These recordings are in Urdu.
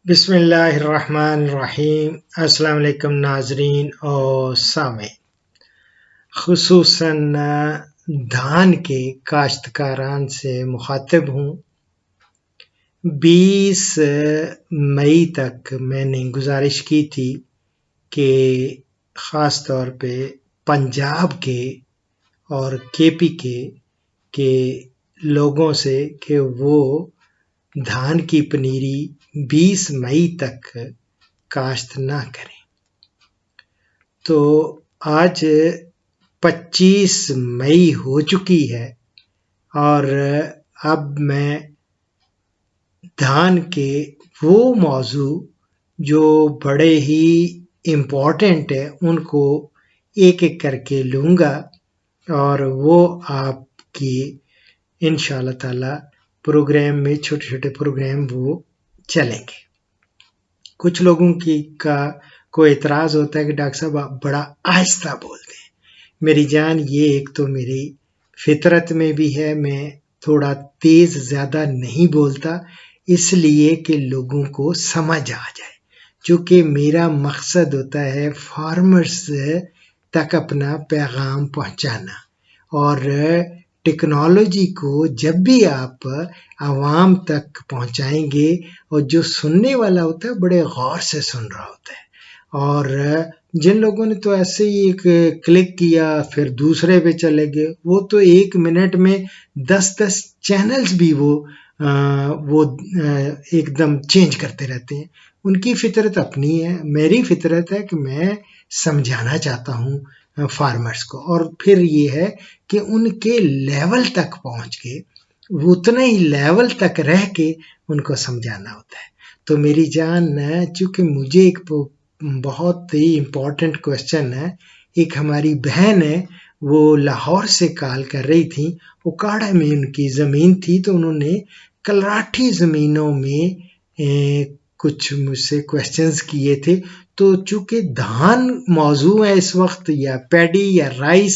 بسم اللہ الرحمن الرحیم۔ السلام علیکم ناظرین اور سامعین، خصوصاً دھان کے کاشتکاران سے مخاطب ہوں۔ 20 مئی تک میں نے گزارش کی تھی کہ خاص طور پہ پنجاب کے اور کے پی کے لوگوں سے کہ وہ دھان کی پنیری 20 مئی تک کاشت نہ کریں۔ تو آج 25 مئی ہو چکی ہے اور اب میں دھان کے وہ موضوع جو بڑے ہی امپورٹنٹ ہے ان کو ایک ایک کر کے لوں گا اور وہ آپ کی انشاءاللہ تعالی پروگرام میں چھوٹے چھوٹے پروگرام وہ چلیں گے۔ کچھ لوگوں کا کوئی اعتراض ہوتا ہے کہ ڈاکٹر صاحب آپ بڑا آہستہ بولتے ہیں۔ میری جان، یہ ایک تو میری فطرت میں بھی ہے، میں تھوڑا تیز زیادہ نہیں بولتا اس لیے کہ لوگوں کو سمجھ آ جائے، چونکہ میرا مقصد ہوتا ہے فارمرز تک اپنا پیغام پہنچانا، اور ٹیکنالوجی کو جب بھی آپ عوام تک پہنچائیں گے اور جو سننے والا ہوتا ہے بڑے غور سے سن رہا ہوتا ہے، اور جن لوگوں نے تو ایسے ہی ایک کلک کیا پھر دوسرے پہ چلے گئے، وہ تو 1 منٹ میں 10 چینلز بھی وہ ایک دم چینج کرتے رہتے ہیں۔ ان کی فطرت اپنی ہے، میری فطرت ہے کہ میں سمجھانا چاہتا ہوں فارمرز کو، اور پھر یہ ہے کہ ان کے لیول تک پہنچ کے اتنا ہی لیول تک رہ کے ان کو سمجھانا ہوتا ہے۔ تو میری جان، چونکہ مجھے ایک بہت ہی امپورٹنٹ کوشچن ہے، ایک ہماری بہن ہے وہ لاہور سے کال کر رہی تھی، اکاڑا میں ان کی زمین تھی تو انہوں نے کلراٹھی زمینوں میں کچھ مجھ سے کوشچنز کیے تھے۔ تو چونکہ دھان موضوع ہے اس وقت، یا پیڈی یا رائس،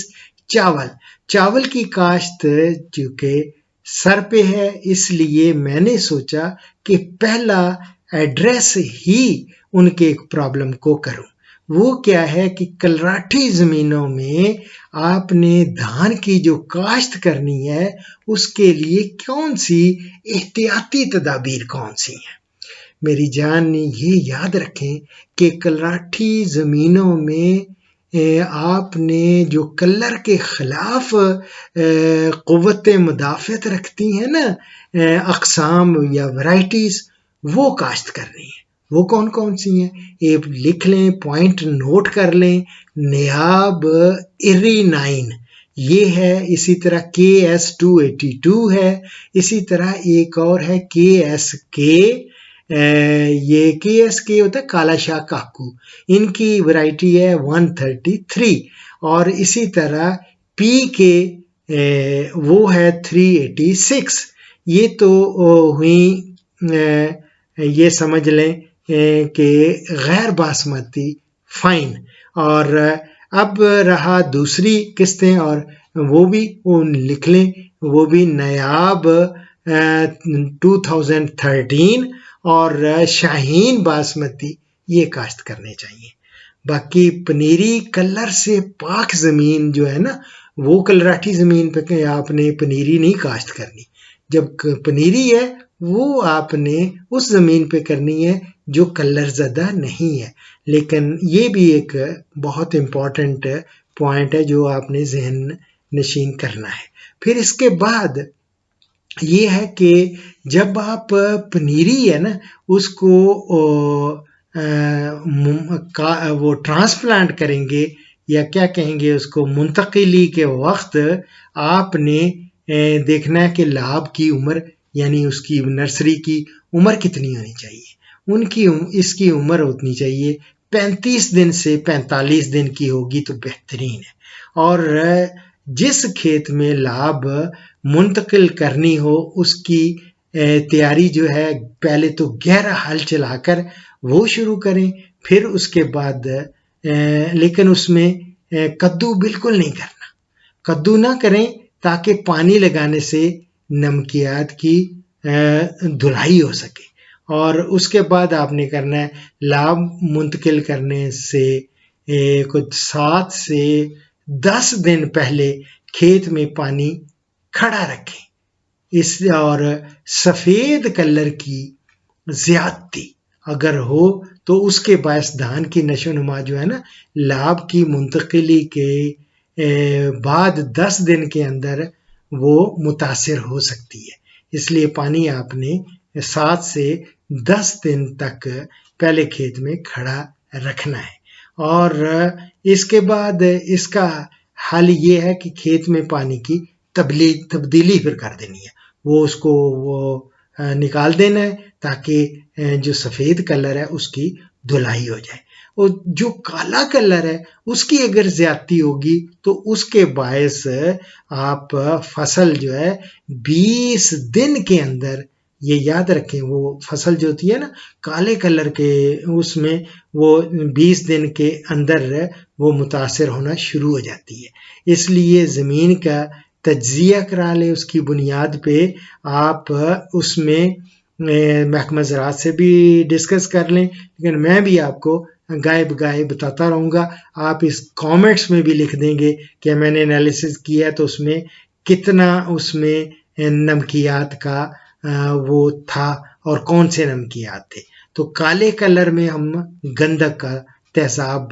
چاول کی کاشت چونکہ سر پہ ہے، اس لیے میں نے سوچا کہ پہلا ایڈریس ہی ان کے پرابلم کو کروں۔ وہ کیا ہے کہ کلراٹھی زمینوں میں آپ نے دھان کی جو کاشت کرنی ہے اس کے لیے کون سی احتیاطی تدابیر کون سی ہیں؟ میری جان، یہ یاد رکھیں کہ کلراٹھی زمینوں میں آپ نے جو کلر کے خلاف قوت مدافعت رکھتی ہیں نا اقسام یا ورائٹیز، وہ کاشت کرنی ہے۔ وہ کون کون سی ہیں؟ ایک لکھ لیں، پوائنٹ نوٹ کر لیں۔ نیاب اری 9 یہ ہے، اسی طرح KS282 ہے، اسی طرح ایک اور ہے KSK، یہ KSK ہوتا ہے کالا شاہ کاکو، ان کی ورائٹی ہے 133، اور اسی طرح PK وہ ہے 386۔ یہ تو ہوئی، یہ سمجھ لیں کہ غیر باسمتی فائن، اور اب رہا دوسری قسطیں، اور وہ بھی لکھ لیں، وہ بھی نیاب 2013 اور شاہین باسمتی، یہ کاشت کرنے چاہیے۔ باقی پنیری کلر سے پاک زمین جو ہے نا، وہ کلراٹھی زمین پہ آپ نے پنیری نہیں کاشت کرنی۔ جب پنیری ہے وہ آپ نے اس زمین پہ کرنی ہے جو کلر زدہ نہیں ہے۔ لیکن یہ بھی ایک بہت امپورٹنٹ پوائنٹ ہے جو آپ نے ذہن نشین کرنا ہے۔ پھر اس کے بعد یہ ہے کہ جب آپ پنیری ہے نا اس کو وہ ٹرانسپلانٹ کریں گے، یا کیا کہیں گے اس کو، منتقلی کے وقت آپ نے دیکھنا ہے کہ لاب کی عمر، یعنی اس کی نرسری کی عمر کتنی ہونی چاہیے۔ اس کی عمر اتنی چاہیے 35 دن سے 45 دن کی ہوگی تو بہترین ہے۔ اور جس کھیت میں لاب منتقل کرنی ہو اس کی تیاری جو ہے، پہلے تو گہرا ہل چلا کر وہ شروع کریں، پھر اس کے بعد لیکن اس میں کدو بالکل نہیں کرنا، کدو نہ کریں تاکہ پانی لگانے سے نمکیات کی دھلائی ہو سکے۔ اور اس کے بعد آپ نے کرنا ہے لاب منتقل کرنے سے کچھ 7 سے 10 دن پہلے کھیت میں پانی کھڑا رکھیں. اور سفید کلر کی زیادتی اگر ہو تو اس کے باعث دھان کی نشو و نما جو ہے نا لاب کی منتقلی کے بعد 10 دن کے اندر وہ متاثر ہو سکتی ہے. اس لیے پانی آپ نے 7 سے 10 دن تک پہلے کھیت میں کھڑا رکھنا ہے. اور اس کے بعد اس کا حل یہ ہے کہ کھیت میں پانی کی تبدیلی پھر کر دینی ہے. وہ اس کو نکال دینا ہے تاکہ جو سفید کلر ہے اس کی دھلائی ہو جائے. اور جو کالا کلر ہے اس کی اگر زیادتی ہوگی تو اس کے باعث آپ فصل جو ہے 20 دن کے اندر، یہ یاد رکھیں وہ فصل جو ہوتی ہے نا کالے کلر کے اس میں وہ 20 دن کے اندر وہ متاثر ہونا شروع ہو جاتی ہے. اس لیے زمین کا تجزیہ کرا لیں، اس کی بنیاد پہ آپ اس میں محکمہ زراعت سے بھی ڈسکس کر لیں. لیکن میں بھی آپ کو گائے بگائے بتاتا رہوں گا. آپ اس کامنٹس میں بھی لکھ دیں گے کہ میں نے انالیسس کیا تو اس میں کتنا اس میں نمکیات کا وہ تھا اور کون سے نمکیات تھے. تو کالے کلر میں ہم گندک کا تیزاب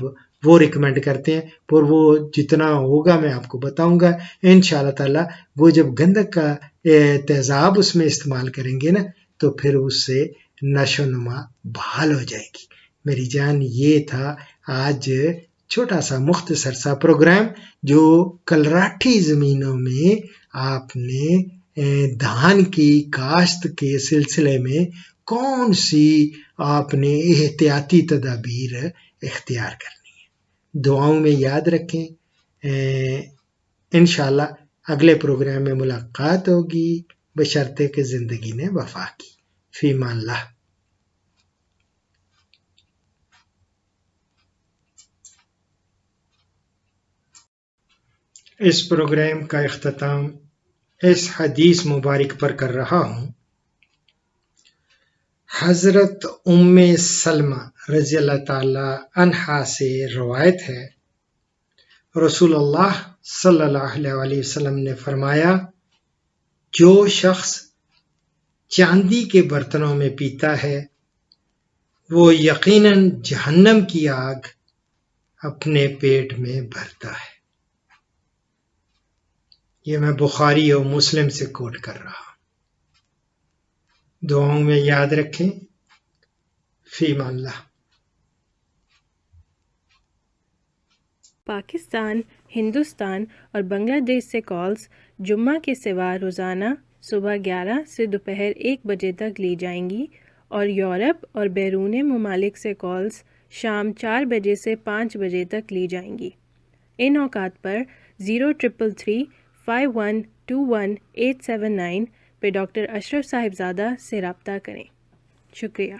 وہ ریکمینڈ کرتے ہیں، پر وہ جتنا ہوگا میں آپ کو بتاؤں گا انشاءاللہ تعالی. وہ جب گندک کا تیزاب اس میں استعمال کریں گے نا تو پھر اس سے نشو و نما بحال ہو جائے گی. میری جان یہ تھا آج چھوٹا سا مختصر سا پروگرام جو کلراٹھی زمینوں میں آپ نے دھان کی کاشت کے سلسلے میں کون سی آپ نے احتیاطی تدابیر اختیار کرنی ہے. دعاؤں میں یاد رکھیں. انشاءاللہ اگلے پروگرام میں ملاقات ہوگی بشرطے کہ زندگی نے وفا کی. فی امان اللہ. اس پروگرام کا اختتام اس حدیث مبارک پر کر رہا ہوں. حضرت ام سلمہ رضی اللہ تعالی عنہا سے روایت ہے، رسول اللہ صلی اللہ علیہ وسلم نے فرمایا، جو شخص چاندی کے برتنوں میں پیتا ہے وہ یقیناً جہنم کی آگ اپنے پیٹ میں بھرتا ہے. یہ میں بخاری اور مسلم سے کوٹ کر رہا ہوں. دعاؤں میں یاد رکھیں. فی امان اللہ. پاکستان، ہندوستان اور بنگلہ دیش سے کالز جمعہ کے سوا روزانہ صبح 11 سے دوپہر 1 بجے تک لی جائیں گی اور یورپ اور بیرون ممالک سے کالز شام 4 بجے سے 5 بجے تک لی جائیں گی. ان اوقات پر 03335121 879 پہ ڈاکٹر اشرف صاحبزادہ سے رابطہ کریں. شکریہ.